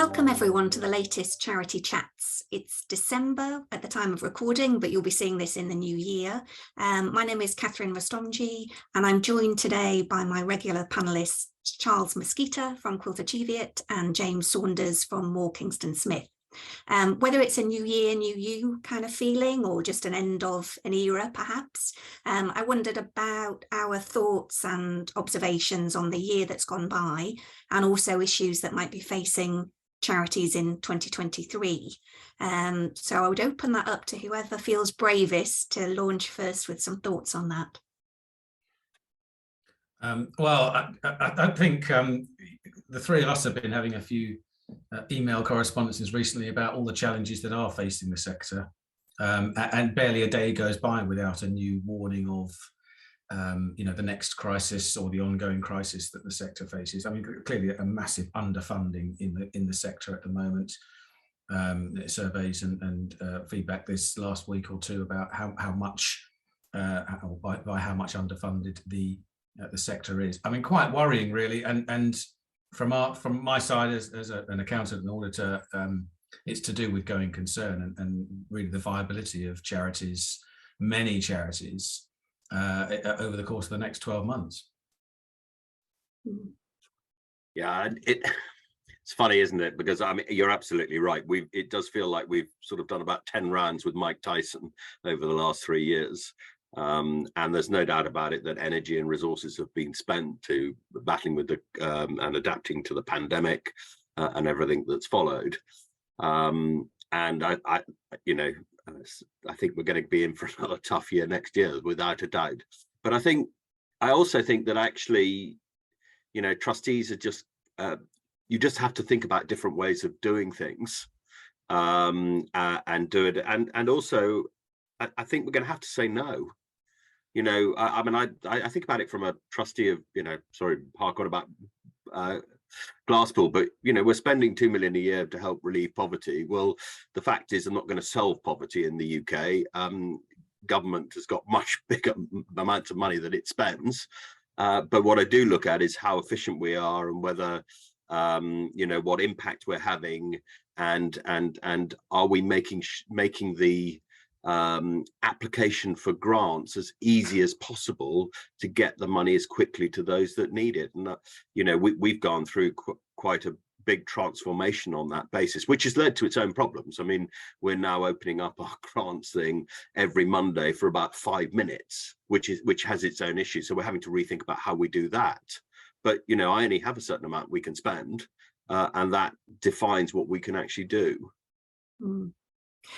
Welcome everyone to the latest Charity Chats. It's December at the time of recording, but you'll be seeing this in the new year. My name is Catherine Rastonji, and I'm joined today by my regular panellists, Charles Mosquita from Quilter Cheviot and James Saunders from Moore Kingston Smith. Whether it's a new year, new you kind of feeling, or just an end of an era, perhaps, I wondered about our thoughts and observations on the year that's gone by, and also issues that might be facing charities in 2023. So I would open that up to whoever feels bravest to launch first with some thoughts on that. Well, I think the three of us have been having a few email correspondences recently about all the challenges that are facing the sector, and barely a day goes by without a new warning of the next crisis or the ongoing crisis that the sector faces. I mean, clearly a massive underfunding in the sector at the moment. Surveys and feedback this last week or two about how much by how much underfunded the sector is. I mean, quite worrying, really. And from my side as an accountant and auditor, it's to do with going concern and really the viability of charities, many charities, over the course of the next 12 months. Yeah, it's funny, isn't it? Because I mean, you're absolutely right. It does feel like we've sort of done about 10 rounds with Mike Tyson over the last 3 years. And there's no doubt about it that energy and resources have been spent to battling with the and adapting to the pandemic and everything that's followed. And I think we're going to be in for another tough year next year, without a doubt. But I also think that actually, trustees are just you just have to think about different ways of doing things and do it. And also, I think we're going to have to say no. I mean, I think about it from a trustee of, hark on about Glasspool, but we're spending 2 million a year to help relieve poverty. Well, the fact is, I'm not going to solve poverty in the UK. Government has got much bigger amounts of money that it spends, but what I do look at is how efficient we are and whether what impact we're having, and are we making the application for grants as easy as possible to get the money as quickly to those that need it. And we've gone through quite a big transformation on that basis, which has led to its own problems. I mean, we're now opening up our grants thing every Monday for about 5 minutes, which has its own issues. So we're having to rethink about how we do that. But I only have a certain amount we can spend, and that defines what we can actually do.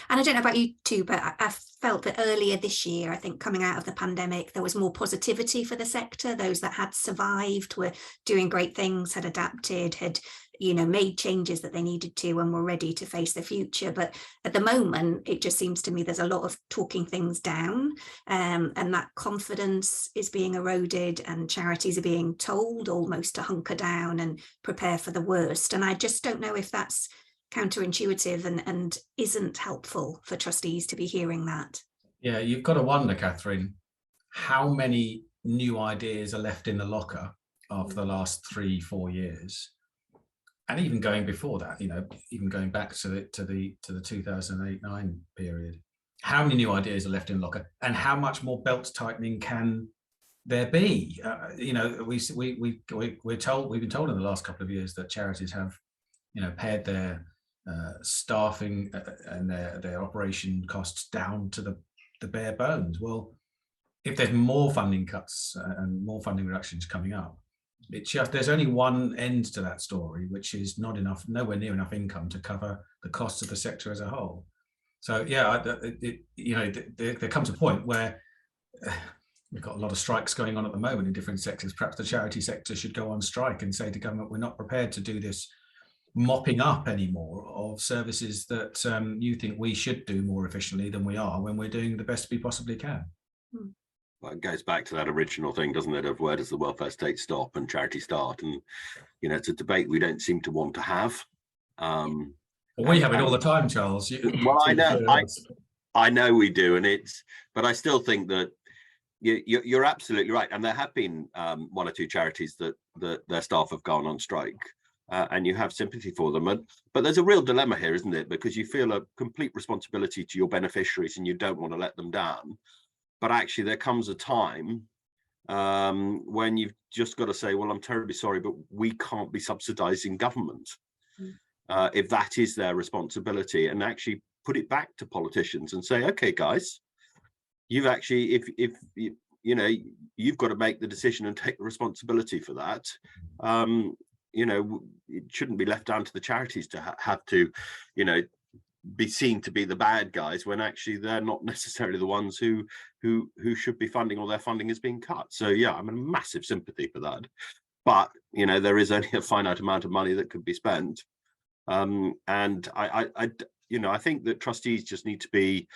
And I don't know about you too, but I felt that earlier this year, I think coming out of the pandemic, there was more positivity for the sector. Those that had survived were doing great things, had adapted, had made changes that they needed to, and were ready to face the future. But at the moment, it just seems to me there's a lot of talking things down, and that confidence is being eroded, and charities are being told almost to hunker down and prepare for the worst. And I just don't know if that's counterintuitive and isn't helpful for trustees to be hearing that. Yeah, you've got to wonder, Catherine, how many new ideas are left in the locker after the last 3-4 years, and even going before that. Even going back to the 2008-9 period. How many new ideas are left in the locker, and how much more belt tightening can there be? We've been told in the last couple of years that charities have pared their staffing and their operation costs down to the bare bones. Well, if there's more funding cuts and more funding reductions coming up, there's only one end to that story, which is nowhere near enough income to cover the costs of the sector as a whole. So yeah, there comes a point where we've got a lot of strikes going on at the moment in different sectors. Perhaps the charity sector should go on strike and say to government, we're not prepared to do this mopping up anymore of services that you think we should do more efficiently than we are, when we're doing the best we possibly can. Well, it goes back to that original thing, doesn't it, of where does the welfare state stop and charity start? And it's a debate we don't seem to want to have. We have it all the time, Charles. Well, I know we do, but I still think that you're absolutely right. And there have been 1 or 2 charities that their staff have gone on strike. and you have sympathy for them. But there's a real dilemma here, isn't it? Because you feel a complete responsibility to your beneficiaries and you don't want to let them down. But actually, there comes a time when you've just got to say, well, I'm terribly sorry, but we can't be subsidizing government if that is their responsibility, and actually put it back to politicians and say, okay, guys, you've actually, if you know, you've got to make the decision and take the responsibility for that. You know, it shouldn't be left down to the charities to have to, you know, be seen to be the bad guys when actually they're not necessarily the ones who should be funding, or their funding is being cut. So yeah, I'm in massive sympathy for that. But you know, there is only a finite amount of money that could be spent. And I you know, I think that trustees just need to be,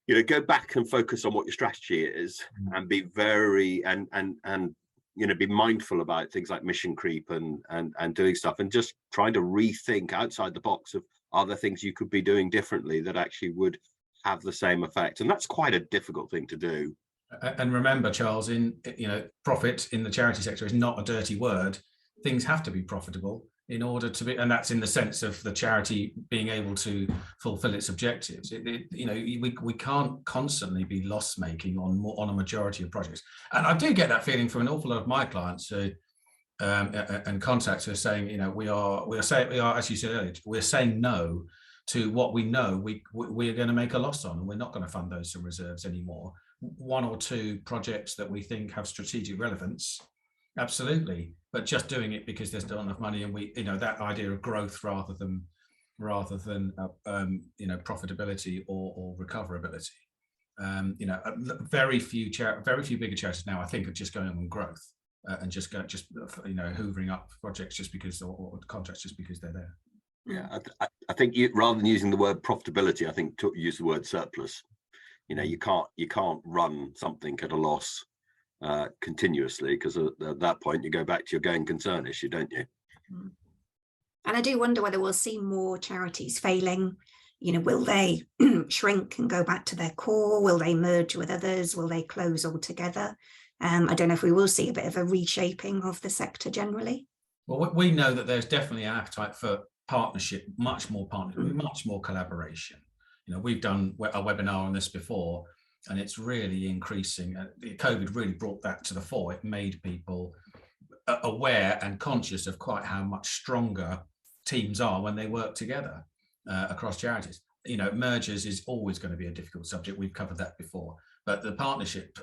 you know, go back and focus on what your strategy is, and be very and you know, be mindful about things like mission creep and doing stuff, and just trying to rethink outside the box of, are there things you could be doing differently that actually would have the same effect? And that's quite a difficult thing to do. And remember, Charles, in, you know, profit in the charity sector is not a dirty word. Things have to be profitable in order to be, and that's in the sense of the charity being able to fulfill its objectives. You know, we can't constantly be loss making on a majority of projects. And I do get that feeling from an awful lot of my clients and contacts who are saying, you know, we are, as you said earlier, we're saying no to what we know we are going to make a loss on, and we're not going to fund those from reserves anymore. One or two projects that we think have strategic relevance, absolutely, but just doing it because there's not enough money, and we, you know, that idea of growth rather than you know, profitability or recoverability. You know, very few bigger charities now, I think, are just going on growth and just you know, hoovering up projects just because, or contracts just because they're there. Yeah, I think rather than using the word profitability, I think use the word surplus. You know, you can't run something at a loss continuously, because at that point you go back to your going concern issue, don't you? And I do wonder whether we'll see more charities failing. You know, will they shrink and go back to their core? Will they merge with others? Will they close altogether? I don't know if we will see a bit of a reshaping of the sector generally. Well, we know that there's definitely an appetite for partnership, much more collaboration. You know, we've done a webinar on this before, and it's really increasing. COVID really brought that to the fore. It made people aware and conscious of quite how much stronger teams are when they work together across charities. You know, mergers is always going to be a difficult subject. We've covered that before, but the partnership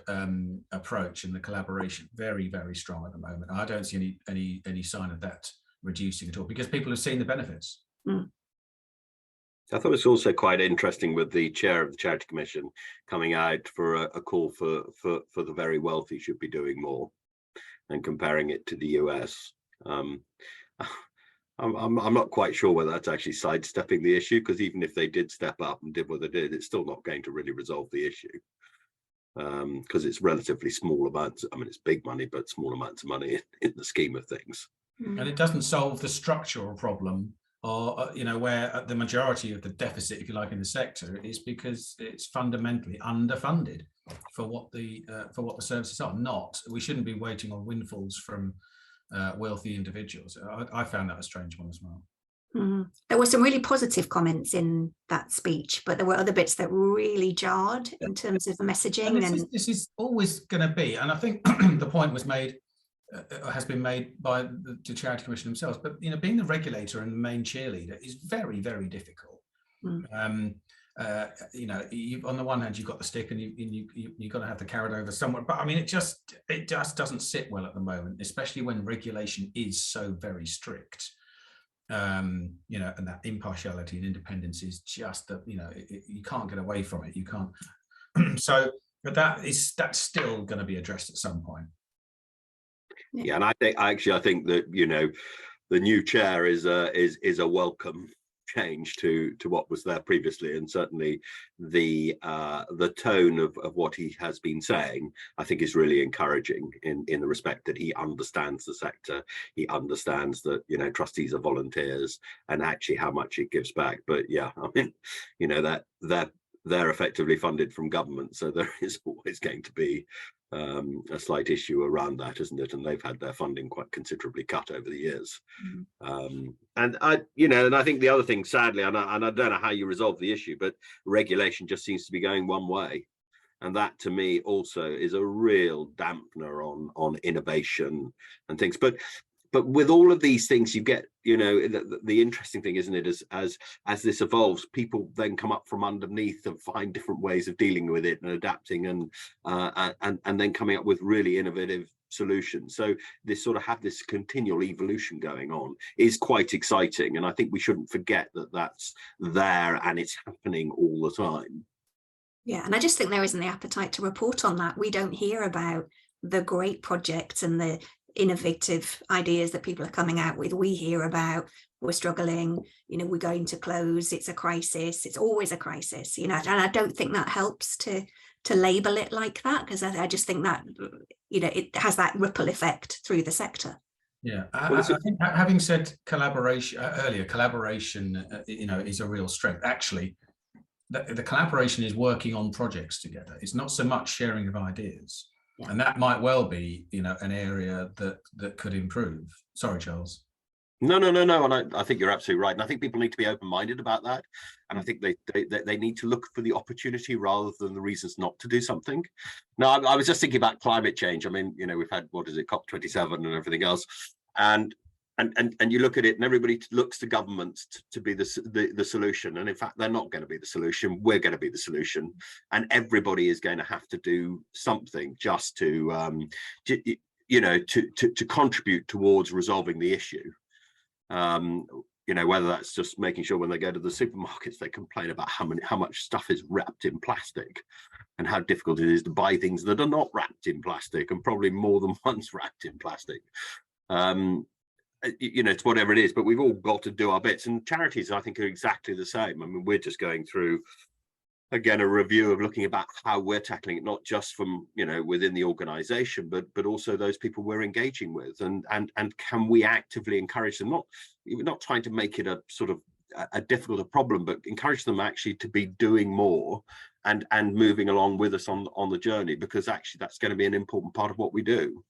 approach and the collaboration, very, very strong at the moment. I don't see any sign of that reducing at all, because people have seen the benefits. I thought it was also quite interesting with the chair of the Charity Commission coming out for a call for the very wealthy should be doing more, and comparing it to the US. I'm not quite sure whether that's actually sidestepping the issue, because even if they did step up and did what they did, it's still not going to really resolve the issue, because it's relatively small amounts. I mean, it's big money, but small amounts of money in the scheme of things. And it doesn't solve the structural problem, or you know, where the majority of the deficit, if you like, in the sector is because it's fundamentally underfunded for what the services are. We shouldn't be waiting on windfalls from wealthy individuals. I found that a strange one as well. There were some really positive comments in that speech, but there were other bits that really jarred in terms of the messaging. And this is always going to be, and I think the point was made, has been made by the Charity Commission themselves. But you know, being the regulator and the main cheerleader is very, very difficult. You know, on the one hand, you've got the stick, and you've got to have the carrot over somewhere. But I mean, it just doesn't sit well at the moment, especially when regulation is so very strict. You know, and that impartiality and independence is just that, you know, you can't get away from it. You can't. So, but that's still going to be addressed at some point. Yeah, and I think that, you know, the new chair is a welcome change to what was there previously, and certainly the tone of what he has been saying, I think, is really encouraging in the respect that he understands the sector. He understands that, you know, trustees are volunteers and actually how much it gives back. But yeah, I mean, you know, that they're effectively funded from government, so there is always going to be a slight issue around that, isn't it? And they've had their funding quite considerably cut over the years. And I think the other thing, sadly, and I don't know how you resolve the issue, but regulation just seems to be going one way, and that to me also is a real dampener on innovation and things. But with all of these things, you get, the interesting thing, isn't it, as this evolves, people then come up from underneath and find different ways of dealing with it and adapting and then coming up with really innovative solutions. So this sort of have this continual evolution going on is quite exciting, and I think we shouldn't forget that that's there and it's happening all the time. Yeah, and I just think there isn't the appetite to report on that. We don't hear about the great projects and the innovative ideas that people are coming out with. We hear about, we're struggling, we're going to close, it's a crisis, it's always a crisis, and I don't think that helps to label it like that, because I just think that it has that ripple effect through the sector. Yeah, I think, having said collaboration earlier, collaboration is a real strength. Actually, the collaboration is working on projects together. It's not so much sharing of ideas. Yeah. And that might well be, an area that could improve. Sorry, Charles. No. And I think you're absolutely right. And I think people need to be open-minded about that. And I think they need to look for the opportunity rather than the reasons not to do something. Now, I was just thinking about climate change. I mean, we've had, COP27 and everything else. And you look at it and everybody looks to governments to be the solution. And in fact, they're not going to be the solution. We're going to be the solution. And everybody is going to have to do something just to contribute towards resolving the issue. Whether that's just making sure when they go to the supermarkets, they complain about how much stuff is wrapped in plastic and how difficult it is to buy things that are not wrapped in plastic, and probably more than once wrapped in plastic. It's whatever it is, but we've all got to do our bits, and charities, I think, are exactly the same. I mean, we're just going through, again, a review of looking about how we're tackling it, not just from within the organization, but also those people we're engaging with, and can we actively encourage them, not trying to make it a sort of a difficult problem, but encourage them actually to be doing more and moving along with us on the journey, because actually that's going to be an important part of what we do.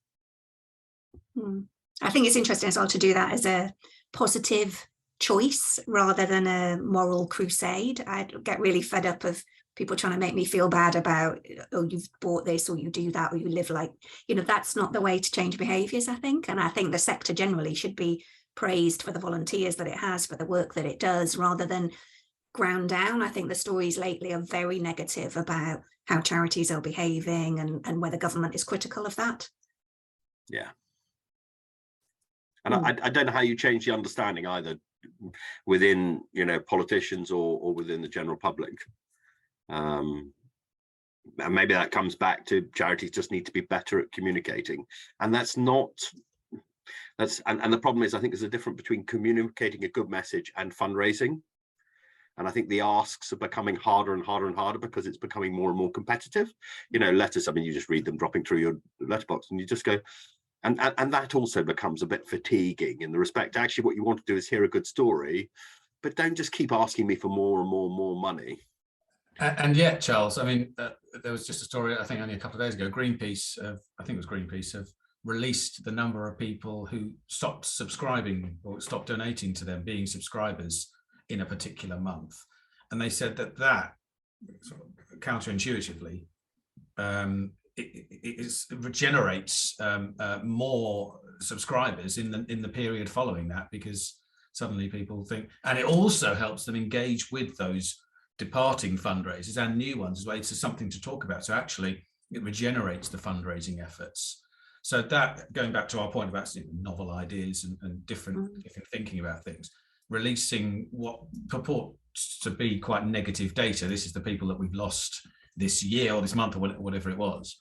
I think it's interesting as well to do that as a positive choice rather than a moral crusade. I get really fed up of people trying to make me feel bad about, oh, you've bought this or you do that or you live like, that's not the way to change behaviours, I think. And I think the sector generally should be praised for the volunteers that it has, for the work that it does, rather than ground down. I think the stories lately are very negative about how charities are behaving and whether government is critical of that. Yeah. And I don't know how you change the understanding either within, politicians or within the general public. And maybe that comes back to charities just need to be better at communicating. And and the problem is, I think there's a difference between communicating a good message and fundraising. And I think the asks are becoming harder and harder and harder because it's becoming more and more competitive. Letters, I mean, you just read them dropping through your letterbox and you just go, and that also becomes a bit fatiguing in the respect, actually, what you want to do is hear a good story, but don't just keep asking me for more and more and more money. And yet, Charles, I mean, there was just a story, I think only a couple of days ago, Greenpeace have released the number of people who stopped subscribing or stopped donating to them, being subscribers in a particular month. And they said that sort of counterintuitively, it regenerates more subscribers in the period following that, because suddenly people think, and it also helps them engage with those departing fundraisers and new ones as well. It's something to talk about. So actually it regenerates the fundraising efforts. So that, going back to our point about novel ideas and different thinking about things, releasing what purports to be quite negative data, this is the people that we've lost this year or this month or whatever it was,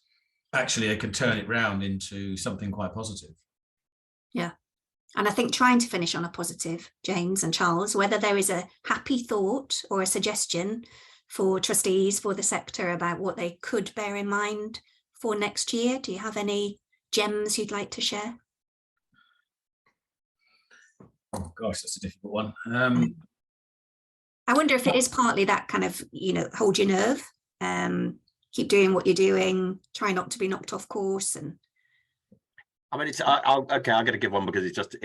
actually they can turn it round into something quite positive. Yeah. And I think trying to finish on a positive, James and Charles, whether there is a happy thought or a suggestion for trustees for the sector about what they could bear in mind for next year. Do you have any gems you'd like to share? Oh gosh, that's a difficult one. I wonder if it is partly that kind of, hold your nerve, keep doing what you're doing, try not to be knocked off course. And I mean, I'm going to give one because it's just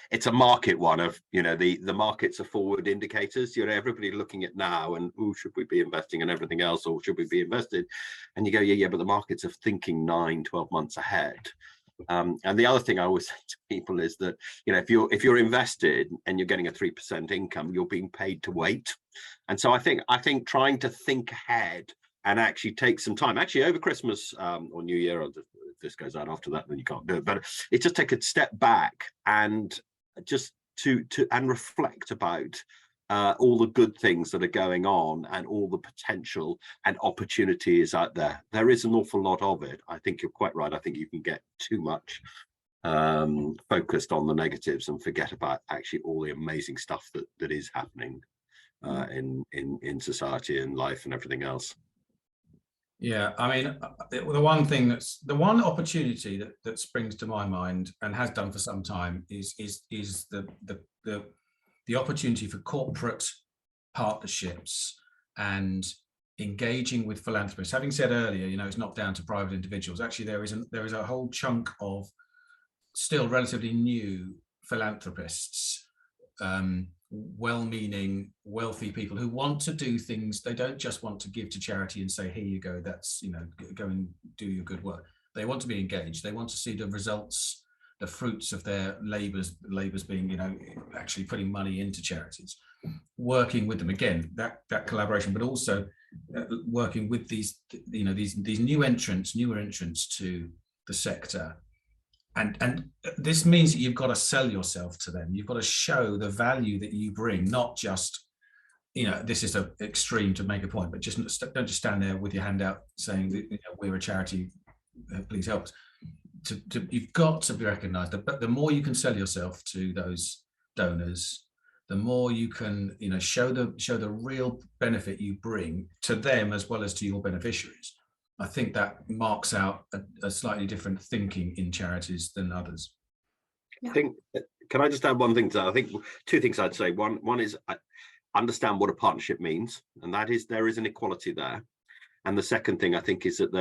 it's a market one of, the markets are forward indicators. Everybody looking at now and should we be investing and everything else, or should we be invested? And you go, yeah, but the markets are thinking 9-12 months ahead. And the other thing I always say to people is that, if you're invested and you're getting a 3% income, you're being paid to wait. And so I think trying to think ahead and actually take some time, actually over Christmas or New Year, or if this goes out after that, then you can't do it. But it's just take a step back and just to reflect about all the good things that are going on and all the potential and opportunities out there. There is an awful lot of it. I think you're quite right. I think you can get too much focused on the negatives and forget about actually all the amazing stuff that is happening in society and life and everything else. Yeah, I mean, the one opportunity that springs to my mind and has done for some time is the opportunity for corporate partnerships and engaging with philanthropists. Having said earlier, it's not down to private individuals. Actually, there is a whole chunk of still relatively new philanthropists, well-meaning, wealthy people who want to do things. They don't just want to give to charity and say, here you go, that's, go and do your good work. They want to be engaged. They want to see the results, the fruits of their labors being, actually putting money into charities, working with them, again, that collaboration, but also working with these newer entrants to the sector. And this means that you've got to sell yourself to them. You've got to show the value that you bring, not just, this is an extreme to make a point, but don't just stand there with your hand out saying that, we're a charity, please help us. You've got to be recognised. But the more you can sell yourself to those donors, the more you can, show the real benefit you bring to them as well as to your beneficiaries. I think that marks out a slightly different thinking in charities than others. I think, can I just add one thing to that? I think two things I'd say. One is understand what a partnership means, and that is there is an equality there. And the second thing I think is that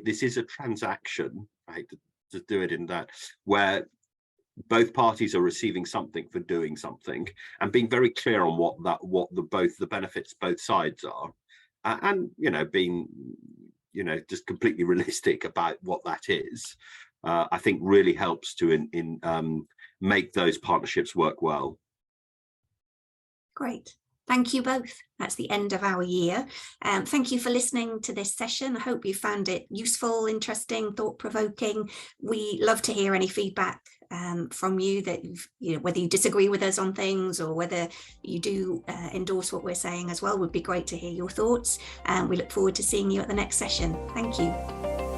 this is a transaction, I hate to do it in that, where both parties are receiving something for doing something, and being very clear on what the benefits both sides are, and being just completely realistic about what that is, I think really helps to make those partnerships work well. Great. Thank you both. That's the end of our year. Thank you for listening to this session. I hope you found it useful, interesting, thought-provoking. We love to hear any feedback from you, that whether you disagree with us on things or whether you do endorse what we're saying as well. Would be great to hear your thoughts. We look forward to seeing you at the next session. Thank you.